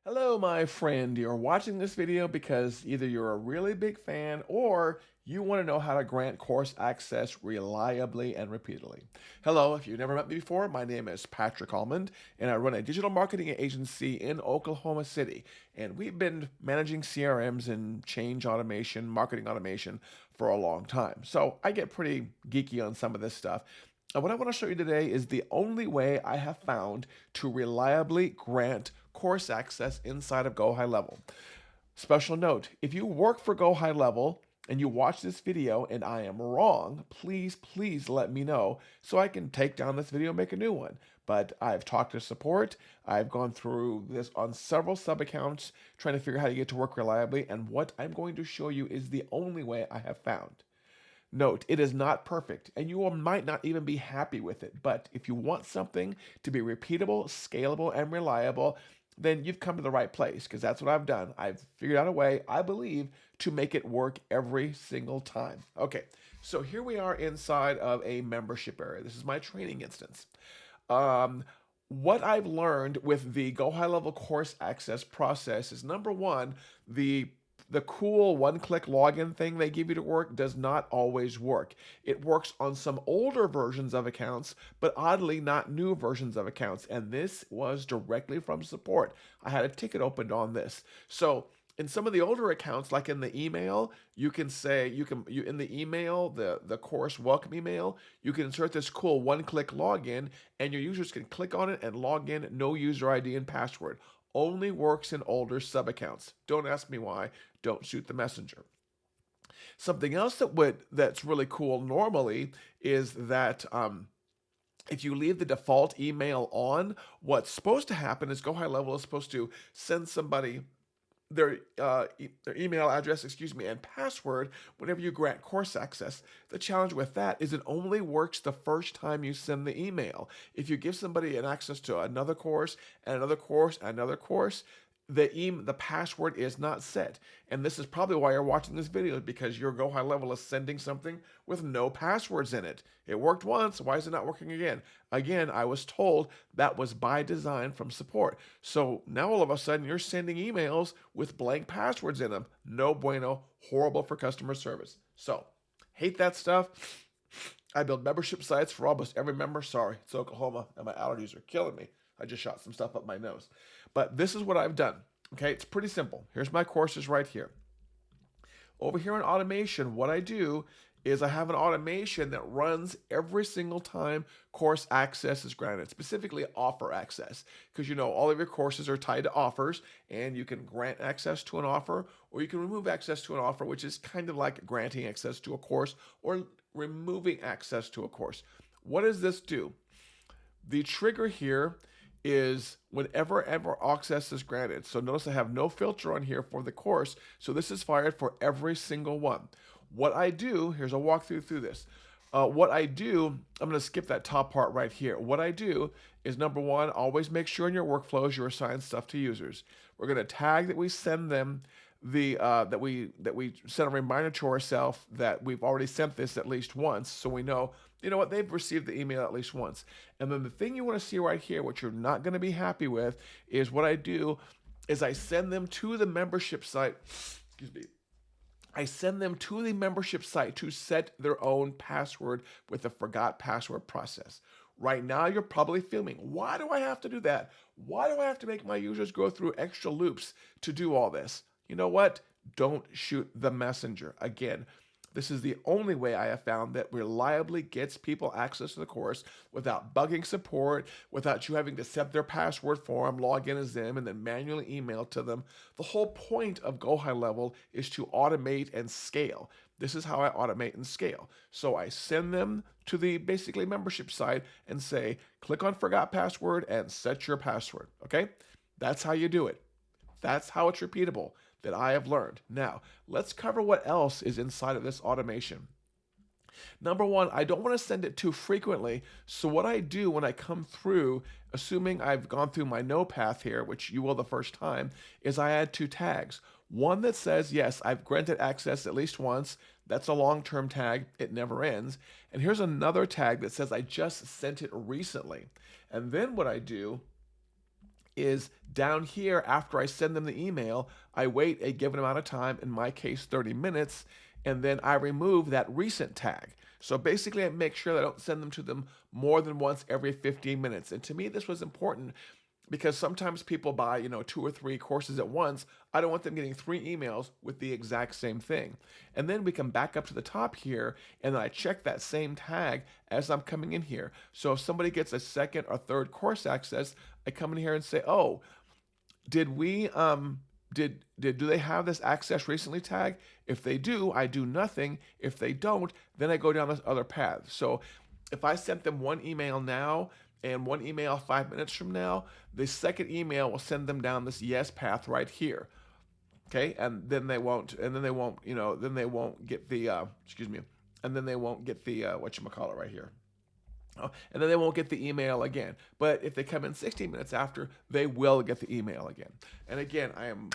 Hello, my friend. You're watching this video because either you're a really big fan or you want to know how to grant course access reliably and repeatedly. Hello, if you've never met me before, my name is Patrick Almond, and I run a digital marketing agency in Oklahoma City. And we've been managing CRMs and change automation, marketing automation for a long time. So I get pretty geeky on some of this stuff. And what I want to show you today is the only way I have found to reliably grant course access inside of GoHighLevel. Special note, if you work for GoHighLevel and you watch this video and I am wrong, please let me know so I can take down this video and make a new one. But I've talked to support, I've gone through this on several sub accounts trying to figure out how to get to work reliably, and what I'm going to show you is the only way I have found. Note, it is not perfect, and you might not even be happy with it. But if you want something to be repeatable, scalable, and reliable, then you've come to the right place, because that's what I've done. I've figured out a way, I believe, to make it work every single time. Okay, so here we are inside of a membership area. This is my training instance. Um, what I've learned with the GoHighLevel course access process is, number one, the cool one-click login thing they give you to work does not always work. It works on some older versions of accounts, but oddly not new versions of accounts. And this was directly from support. I had a ticket opened on this. So in some of the older accounts, like in the email, you can say you in the email, the course welcome email, you can insert this cool one-click login, and your users can click on it and log in, no user ID and password. Only works in older sub accounts. Don't ask me why. Don't shoot the messenger. Something else that's really cool normally is that if you leave the default email on, what's supposed to happen is GoHighLevel is supposed to send somebody their email address, and password whenever you grant course access. The challenge with that is it only works the first time you send the email. If you give somebody an access to another course and another course and another course, the password is not set. And this is probably why you're watching this video, because your GoHighLevel is sending something with no passwords in it. It worked once, why is it not working again? Again, I was told that was by design from support. So now all of a sudden you're sending emails with blank passwords in them. No bueno, horrible for customer service. So, hate that stuff. I build membership sites for almost every member. Sorry, it's Oklahoma and my allergies are killing me. I just shot some stuff up my nose. But this is what I've done. Okay, it's pretty simple. Here's my courses right here. Over here in automation, what I do is I have an automation that runs every single time course access is granted, specifically offer access, because all of your courses are tied to offers, and you can grant access to an offer or you can remove access to an offer, which is kind of like granting access to a course or removing access to a course. What does this do? The trigger here is whenever access is granted. So notice I have no filter on here for the course. So this is fired for every single one. What I do, here's a walkthrough through this. What I do, I'm going to skip that top part right here. What I do is, number one, always make sure in your workflows you assign stuff to users. We're going to tag that we send them that we send a reminder to ourselves that we've already sent this at least once, so we know, what, they've received the email at least once. And then the thing you want to see right here, what you're not going to be happy with, is what I do is I send them to the membership site. Excuse me. I send them to the membership site to set their own password with the forgot password process. Right now, you're probably filming. Why do I have to do that? Why do I have to make my users go through extra loops to do all this? You know what? Don't shoot the messenger. Again, this is the only way I have found that reliably gets people access to the course without bugging support, without you having to set their password for them, log in as them, and then manually email to them. The whole point of GoHighLevel is to automate and scale. This is how I automate and scale. So I send them to the basically membership site and say, click on forgot password and set your password. Okay? That's how you do it. That's how it's repeatable that I have learned. Now, let's cover what else is inside of this automation. Number one, I don't want to send it too frequently. So what I do when I come through, assuming I've gone through my no path here, which you will the first time, is I add two tags. One that says, yes, I've granted access at least once. That's a long-term tag. It never ends. And here's another tag that says I just sent it recently. And then what I do is down here after I send them the email, I wait a given amount of time, in my case 30 minutes, and then I remove that recent tag. So basically I make sure that I don't send them to them more than once every 15 minutes. And to me this was important because sometimes people buy, 2 or 3 courses at once. I don't want them getting 3 emails with the exact same thing. And then we can back up to the top here, and then I check that same tag as I'm coming in here. So if somebody gets a second or third course access, I come in here and say, oh, did we do they have this access recently tag? If they do, I do nothing. If they don't, then I go down this other path. So if I sent them one email now and one email 5 minutes from now, the second email will send them down this yes path right here. Okay, and then they won't, then they won't get the, and then they won't get the, whatchamacallit right here. And then they won't get the email again. But if they come in 16 minutes after, they will get the email again. And again, I am,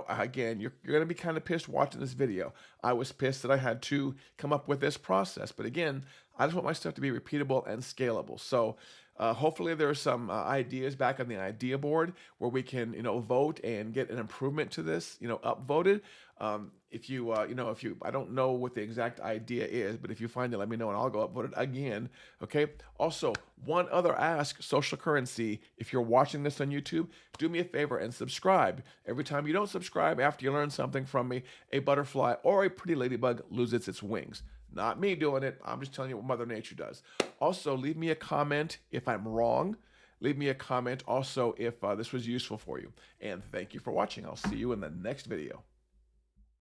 again, you're going to be kind of pissed watching this video. I was pissed that I had to come up with this process. But again, I just want my stuff to be repeatable and scalable. So hopefully there are some ideas back on the idea board where we can, vote and get an improvement to this, upvoted. If you, I don't know what the exact idea is, but if you find it, let me know and I'll go upvote it again. Okay. Also, one other ask, social currency. If you're watching this on YouTube, do me a favor and subscribe. Every time you don't subscribe after you learn something from me, a butterfly or a pretty ladybug loses its wings. Not me doing it. I'm just telling you what Mother Nature does. Also, leave me a comment if I'm wrong. Leave me a comment also if this was useful for you. And thank you for watching. I'll see you in the next video.